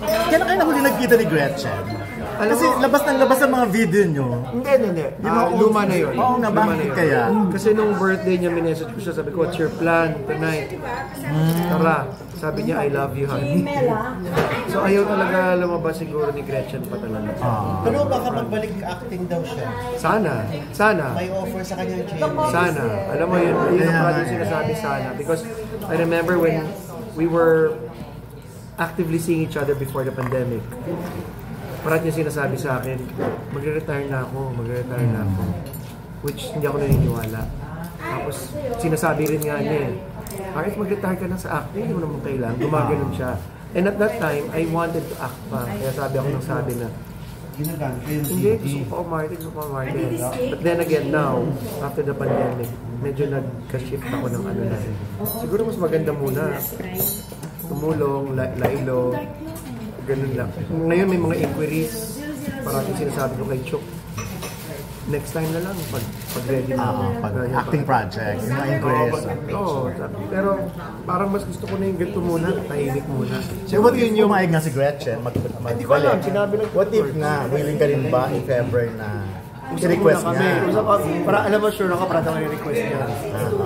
Kailan kayo nahuli nagkita ni Gretchen? Kasi labas ang mga video nyo. Hindi. Luma na yun. Oo nga, bakit kaya? Kasi nung birthday niya, minessage ko siya, sabi ko, what's your plan tonight? Tara. Sabi niya, I love you, honey. So ayaw talaga lumabas siguro ni Gretchen pa talaga. Pero baka magbalik acting daw siya. Sana. May offer sa kanya ng Sana. Alam mo yun ang parang sinasabi sana. Because I remember when we were actively seeing each other before the pandemic. Parang niya sinasabi sa akin, magre-retire na ako. Which hindi ako naniniwala. Tapos sinasabi rin nga niya Aris, mag-retire ka na sa acting, hindi mo naman kailangan. Gumaganon siya. And at that time, I wanted to act pa. Kaya sabi ako ng sabi na, hindi, gusto ko pa umarte. But then again, now, after the pandemic, medyo nagka-shift ako ng ano na. Siguro mas maganda muna. Tumulong, lailo, ganun lang. Ngayon may mga inquiries. Parang sinasabi ko kay Chuk, next time na lang pag ready na acting project, yung mga inquiries. Pero parang mas gusto ko na yung ganito muna, tahimik muna. So what if pumayag nga si Gretchen? Hindi ko alam, sinabi lang. What if nga, willing ka rin ba if ever na i-request niya? Para alam mo, sure ako, para daw i-request niya.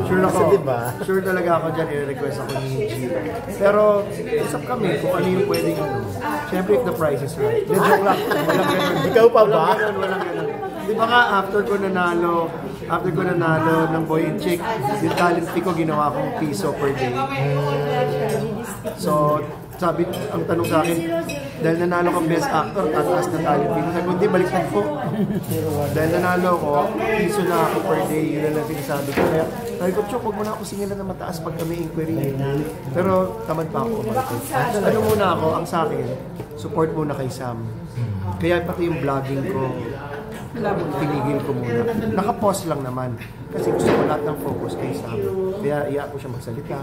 Sure ako. Diba? Sure talaga ako dyan, i-request ako ni G. Pero, usap kami kung ano yung pwedeng ano. Siyempre, if the price is right. Joke lang, walang ganun. Ikaw pa ba? Walang ganun. Di ba nga, after ko nanalo ng Boy and Chick, yung talent fee ko, ginawa kong piso per day. So, sabi, ang tanong sa akin, dahil nanalo kang best actor, tataas na talent fee. Sabi ko, hindi, baliktad po. Dahil nanalo ko, piso na ako per day, yun na lang sinasabi ko. Kaya, sabi ko, Chok, huwag mo na ako singilan na mataas pag kami inquiry. Pero, tamad pa ako. Ano muna ako, ang sa akin, support muna kay Sam. Kaya pati yung vlogging ko, tinigil ko muna. Naka-pause lang naman. Kasi gusto ko lahat ng focus kay Sam. Kaya iya ko siya magsalita.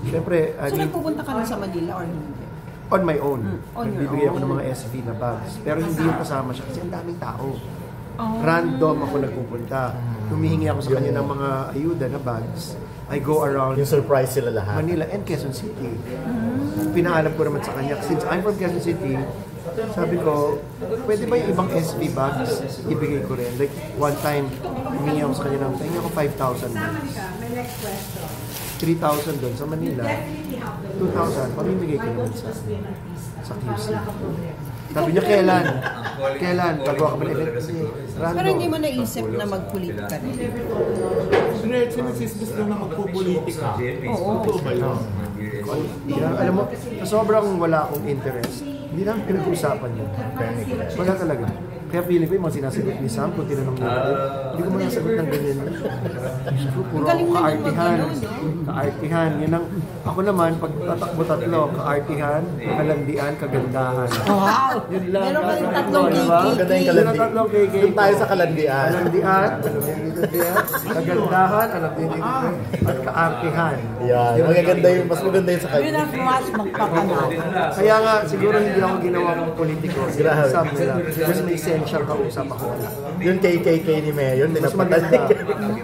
Siyempre, so nagpupunta ka rin sa Manila or hindi? On my own. Nagbibigay ako ng mga SV na bags. Pero hindi yung kasama siya kasi ang daming tao. Random ako nagpupunta. Humihingi ako sa kanya ng mga ayuda na bags. I go around yung surprise sila lahat. Manila and Quezon City. Pinaalam ko naman sa kanya. Since I'm from Quezon City, sabi ko, pwede ba yung ibang SV bags ibigay ko rin? Like, one time, humingi ako sa kanya ng, tingin ako 5,000 bags. 3,000 doon sa Manila. 2,000, pamimigay ko naman sa QC. Sabi niya, kailan? Gagawa ka ba na event? Pero hindi mo naisip na magpolitika rin? Gretchen, nagsisibis lang na magpupolitika. Oo. Alam mo, sobrang wala akong interest. Hindi lang pinag-uusapan yun. Wala talaga. Kaya feeling ko yung mga sinasagot ni Sam, kung tinanong nila, hindi ko manasagot ng ganyan. Puro ako kaartihan. Yun ang, ako naman, pag tatakbo tatlo, kaartihan, kalandian, kagandahan. Wow! Yun lang. Meron ka rin tatlong KK. Doon tayo sa kalandian. Kagandahan, at kaartihan. Yan, mas maganda yun sa kanya. Yun ang mas magpapanalo. Kaya nga, siguro hindi ako ginawa ng politiko. Sabi nila, kasi may essential kausap ako. Yung KKK ni Mayor, mas maganda.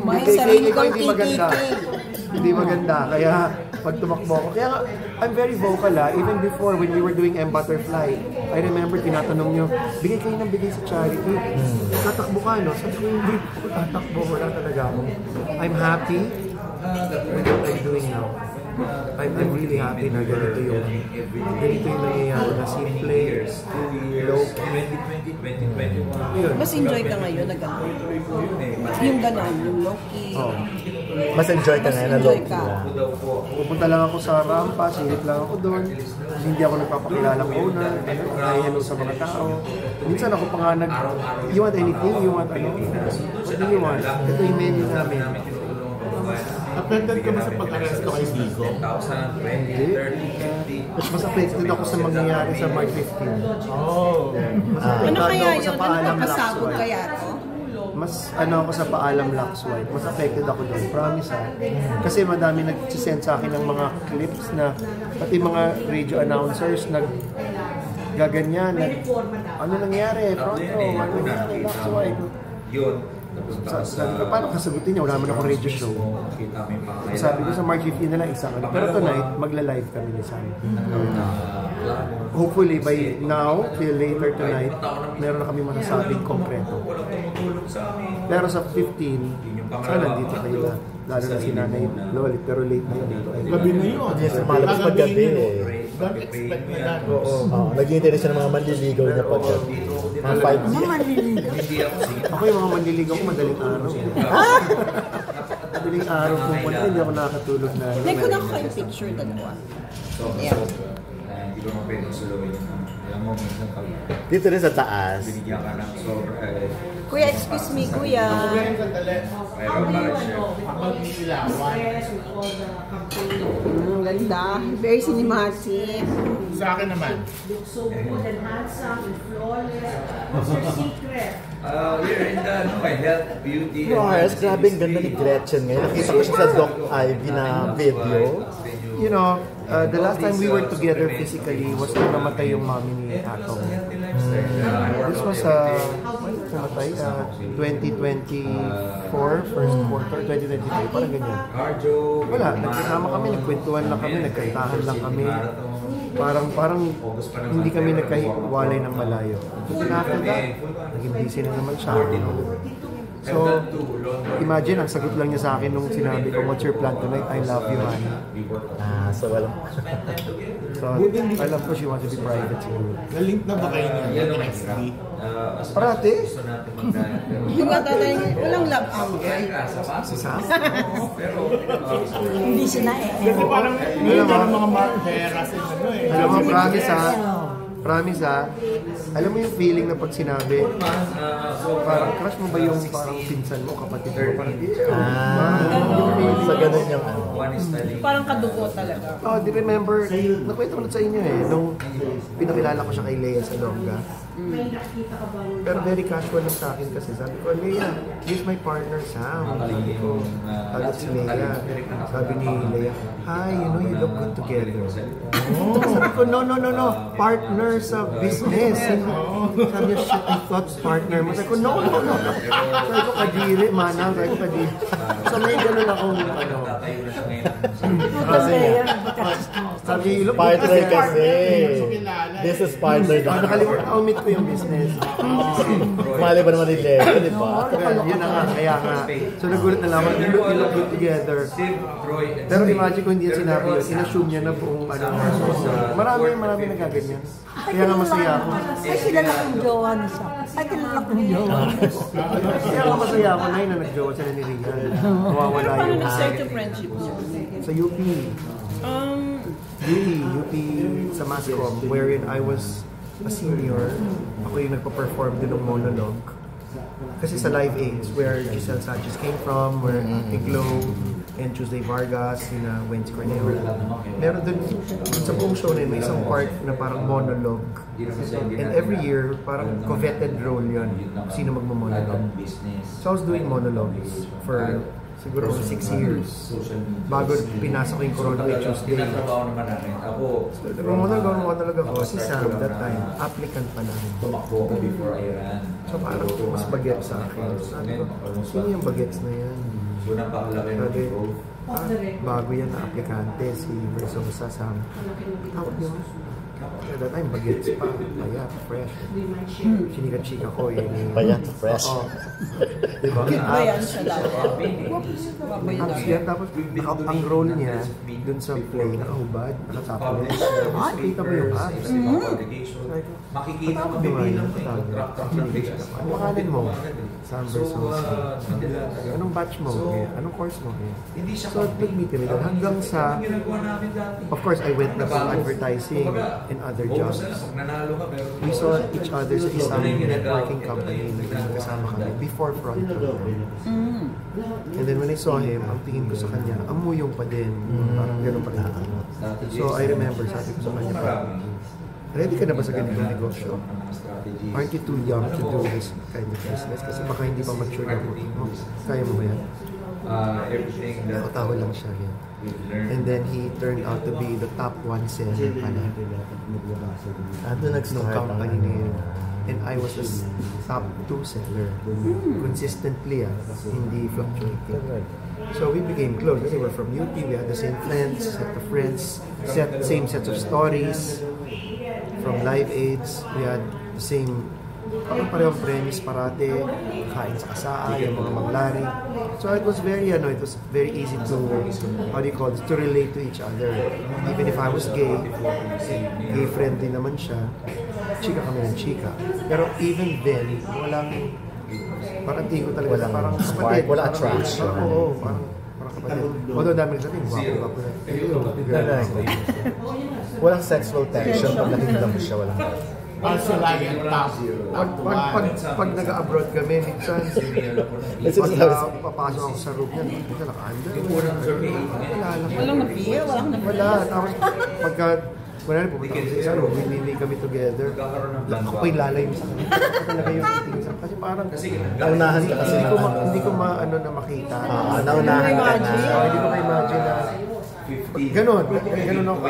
May KKK sarili ko kang hindi maganda. Hindi maganda. Kaya pag tumakbo ako. Kaya nga, I'm very vocal even before when we were doing M Butterfly. I remember tinatanong nyo, bigay kayo ng bigay sa charity. Tatakbo ka, no? Sabi ko, hindi ko tatakbo. Wala talaga ako. I'm happy with what I'm doing now. I'm really happy na ganito yung nangyayari na simple, low-key. Mas enjoy ka ngayon na gano'n. Yung gano'n, yung low-key. Mas enjoy ka ngayon na low-key. Pupunta lang ako sa rampa, silip lang ako doon. Hindi ako nagpapakilalang owner, nahiyan sa mga tao. Minsan ako pa nga you want anything? You want ano? What do you want? Ito yung menu namin. Affected ka ba sa pag-aresto kay Vico? Hindi. Mas affected ako sa mangyayari sa March 15. Ano kaya yun? Ano papasabog kaya to? Mas ako sa Paalam Lux White. Mas affected ako doon. Promise Kasi madami nagsisend sa akin ng mga clips na pati mga radio announcers gaganyan. Ano nangyari? Pronto. Ano nangyari? Lux White. Sabi ko, paano kasagutin niya? Wala naman ako radio show. Sabi ko sa March 15 na lang isang ano. Pero tonight, magla-live kami ni Sam. Hopefully, by now, till later tonight, meron na kami masasabing konkreto. Pero sa 15, sana dito kayo na. Lalo na si Nanay Lolit, pero late na yun. Gabi na yun. Yes, malabas paggabi eh. Don't expect na yan. Naghihintay na siya ng mga manliligaw na paggabi. Mga 5 Mga manliligaw. Ako yung mga manliligaw ko madaling araw. Madaling araw po po hindi ako nakakatulog na. Like, kung ako yung picture dalawa. Yeah. Dito rin sa taas. Kuya, excuse me, kuya. Ganda. Very cinematic. Sa akin naman. We're in the health, beauty, Yes, grabe ang ganda ni Gretchen ngayon. Nakita ko siya sa Doc Ivy na video. You know, the last time we were together physically was nung namatay yung mommy ni Atong. This was namatay 2024, first quarter, 2023, parang ganyan. Wala, nagkasama kami, nagkwentuhan lang kami, nagkantahan lang kami. Parang hindi kami nagkahiwalay ng malayo. So then after that, naging busy na naman siya. So, imagine, ang sagot lang niya sa akin nung sinabi ko, what's your plan tonight? I love you, honey. So wala. So, alam ko she wants to be private siguro. Na-link na ba kayo niya? Nicely. Parati? Yung nga tatay, walang love angle. Si Sam? Hindi siya na-e-e. Kasi parang ngayon ng mga Mark Heras and ano eh. Alam mo, promise alam mo yung feeling na pag sinabi, parang crush mo ba yung parang pinsan mo, kapatid mo, parang Sa ganun yung ano. Parang kadugo talaga. Oh, di remember, nakwento ko na sa inyo nung pinakilala ko siya kay Lea sa Longga. Pero very casual lang sa akin kasi sabi ko, Lea, this is my partner Sam. Sabi ko, tapos si Lea, sabi ni Lea, hi, you know, you look good together. Sabi ko, no, partner sa business. Sabi niya, shit, I thought partner mo. Sabi ko, no. Sabi ko, kadiri, manang. Sabi ko, kadiri. So may ganun akong, Kasi sabi niya, you look partner kasi. This is partner na. Nakalimutan, omit ko yung business. Mali ba naman ni Leo, di ba? Yun na nga, kaya nga. So nagulat na lang, you look good together. Pero imagine kung hindi yan sinabi yun, inassume niya na buong marami nagaganyan. Kaya nga masaya ako. Ay, kilala kong jowa na siya. Ay, kilala kong jowa. Kaya nga masaya ako na yun na nag-jowa sila ni Regan. Nawawala Paano yung nag-start yung friendship niyo? sa UP. UP sa Mascom, wherein I was a senior. Ako yung nagpa-perform din ng monologue. Kasi sa Live Aids, where Giselle Sanchez came from, where Iglo and Tuesday Vargas, sina Wendy Corneo. Meron dun sa buong show na yun, may isang part na parang monologue. And every year, parang coveted role yun. Sino magmamonologue. So I was doing monologues for siguro 6 years. Bago pinasok yung Corona kay Tuesday. So nagmamonologue talaga ako. Si Sam, that time, applicant pa namin. So parang mas bagets sa akin. Sabi ko, sino yung bagets na yan? Sabi, bago yan na aplikante, si Versosa Sam. Tawag niyo. At that time, bagets pa. Payat, fresh. Chinikat-chika ko eh. Payat, fresh. Oo. Diba? Ba yan siya dati? Abs yan, tapos ang role niya dun sa play, nakahubad, nakatapos. Kita mo yung abs. Makikita mo yung ano pangalan mo? Sam Versosa. Anong batch mo? Anong course mo? So, nag-meet kami doon hanggang sa, of course, I went na from advertising and other jobs. We saw each other sa isang networking company na kasama kami before Frontrunner. And then when I saw him, ang tingin ko sa kanya, amuyong pa din. Parang gano'n pa rin. So I remember, sabi ko sa kanya, ready ka na ba sa ganitong negosyo? Aren't you too young to do this kind of business? Kasi baka hindi pa mature na mo. Kaya mo ba yan? Nakatawa lang siya yan. And then he turned out to be the top 1 seller pala. Ano nag-start company na yun. and I was the top 2 seller. Consistently, hindi fluctuating. So we became close kasi we're from UP, we had the same friends, set of friends, same sets of stories. From Live Aids, we had the same parehong premise parate, kain sa kasaa, yung mga manglari. So it was very easy to, to relate to each other. Even if I was gay friend din naman siya, chika kami ng chika. Pero even then, parang tingin ko talaga, parang kapatid. Wala attraction. Oo, parang kapatid. Although dami sabihin, wapo na. Walang sexual tension pag nakikita mo siya, walang. Also, lagi ang top. Pag nag-abroad kami, minsan, pag papasok ako sa room niya, hindi ka naka-under. Walang na-fear, Wala. Tapos, pagka, wala na, pupunta kami sa isa room, hindi kami together. Ako pa yung lalay mo sa kanila. Talaga yung meeting sa kasi parang, naunahan ka kasi. Hindi ko makita. Naunahan ka na. Hindi ko ma-imagine na, ganon ako.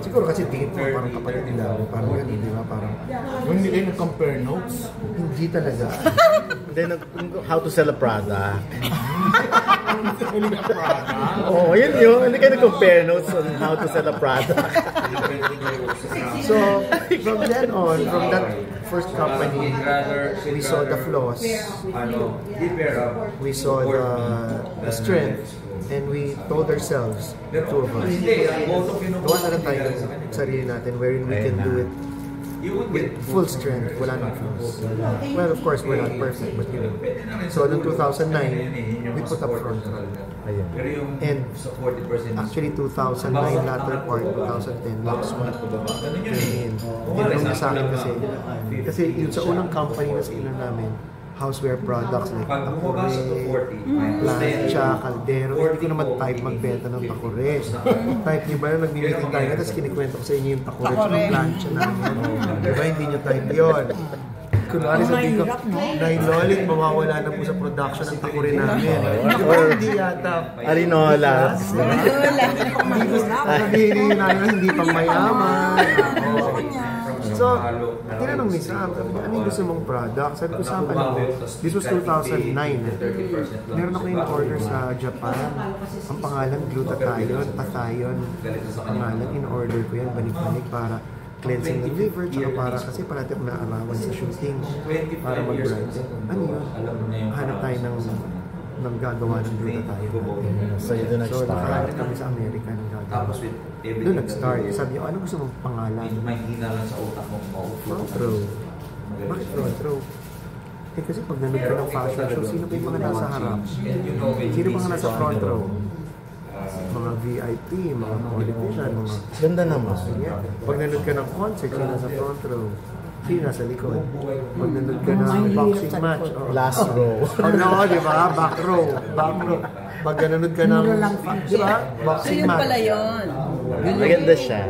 Siguro kasi tingin ko parang kapatid nila, parang gano'n, di ba? Parang, Hindi kayo nag-compare notes? hindi talaga. Then, how to sell a product. Oo, yun. Hindi kayo nag-compare notes on how to sell a product. So, from then on, from that first company, we saw the flaws, we saw the strength, and we told ourselves, the two of us, gawa na lang tayo ng sarili natin wherein we can do it with full strength, wala nang flaws. Well, of course, we're not perfect, but you know. So, noong 2009, we put up front row. And actually, 2009, latter part, 2010, last one, came in. Tinanong niya sa akin kasi yun sa unang company na sila namin, houseware products like takore, plancha, kaldero. Hindi ko naman type magbenta ng takore. Type niyo ba yun? Nag-meeting tayo na, tapos kinikwento ko sa inyo yung takore at yung plancha namin. Diba? Hindi niyo type yun. Kunwari sabihin ko, Lolit, mawawala na po sa production ng takore namin. Diba? Hindi yata. Arinola. Sabihin namin hindi pang mayaman. So, tinanong ni Sam, ano yung gusto mong product? Sabi ko, Sam, this was 2009. Meron ako yung order sa Japan. Ang pangalan, glutathione, pathione. Pangalan, in-order ko yan, banig-banig para cleansing ng liver, tsaka para kasi parati ako naarawan sa shooting para mag-brighten. Ano yun? Hanap tayo ng gagawa ng glutathione. So, yun doon So, nag-start. nakahanap kami sa Amerika ng gagawa. Doon nag-start. Sabi niyo, ano gusto mong pangalan? Front row. Bakit front row? Eh kasi pag nanood ka ng fashion show, sino pa yung mga nasa harap? Sino pa nga nasa front row? Mga VIP, mga politician, mga... Ganda naman. Pag nanood ka ng concert, sino nasa front row? Sino nasa likod? Pag nanood ka ng boxing match, Last row. di ba? Back row. Pag nanood ka ng, di ba? So Boxing yun match. pala yun. Maganda siya.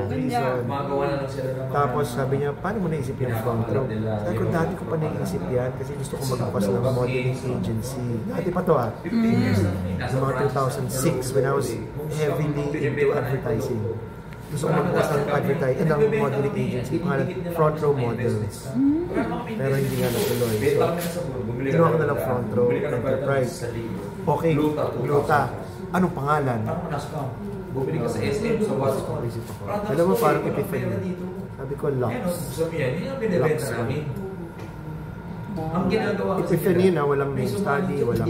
Tapos sabi niya, paano mo naisip yung front row? Sabi ko, dati ko pa naisip yan kasi gusto ko magbukas ng modeling agency. Dati pa to Noong mga 2006 when I was heavily into advertising. Gusto ko magbukas ng modeling agency, pangalan Front Row Models. Pero hindi nga natuloy. So, ginawa ko na lang Front Row Enterprise. Okay, Gluta. Anong pangalan? Bumili ka sa SM, sa WhatsApp. Alam mo, parang epiphany. Sabi ko, Lux. Lux. Ang ginagawa kasi Epiphany na walang name study, walang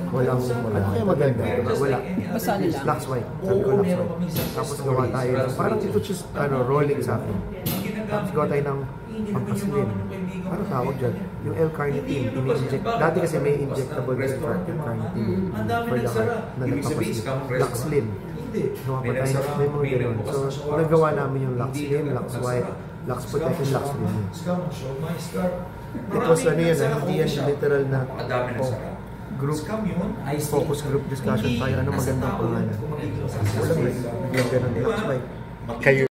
ano kaya maganda? Wala. Basta nila. Lux White. Sabi ko, Lux White. Tapos gawa tayo. Parang ito just rolling sa akin. Tapos gawa tayo ng pampaslin. Ano tawag dyan? Yung L-carnitine, ini-inject. Dati kasi may injectable L-carnitine for the heart na nagpapaslin. Lux Slim. Gawa pa tayo. May mga ganun. So, nagawa namin yung Lux Slim, Lux White, Lux Protect, and Lux Slim. It was ano yun, hindi yan literal na group, focus group discussion tayo. Ano magandang pangalan? Walang ganun. Lux White. Kayo